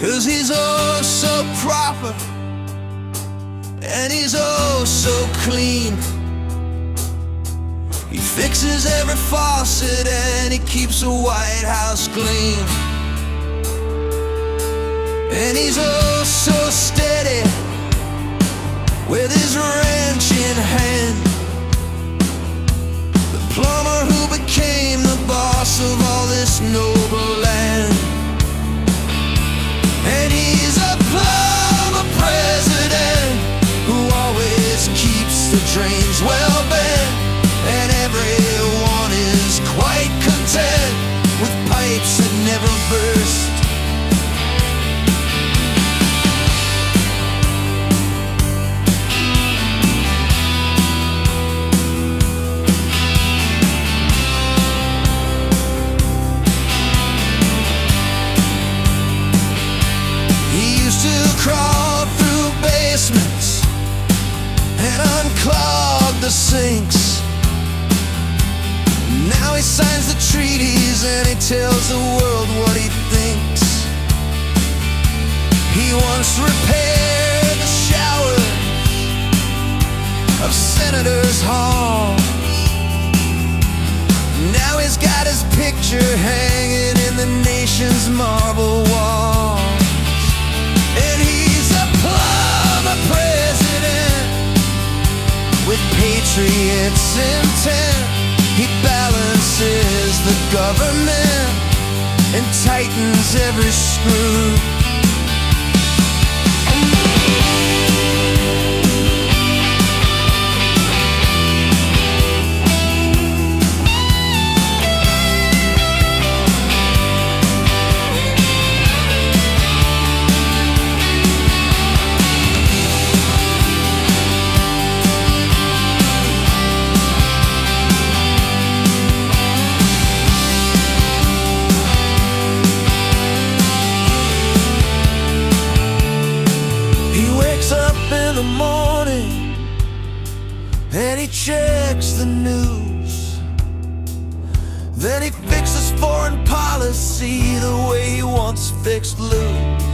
'cause he's oh so proper and he's oh so clean. He fixes every faucet and he keeps the White House clean. And he's oh so steady with his wrench in hand, the plumber who became the boss of all this noble land. And he's a plumber president who always keeps the drains well bent, and everyone is quite content with pipes that never burst. Crawl through basements and unclog the sinks. Now he signs the treaties and he tells the world what he thinks. He once repaired the showers of Senators' halls. Now he's got his picture hanging in the nation's marble wall. And he's a plumber president with patriots intent. He balances the government and tightens every screw. In the morning and he checks the news, then he fixes foreign policy the way he once fixed loos.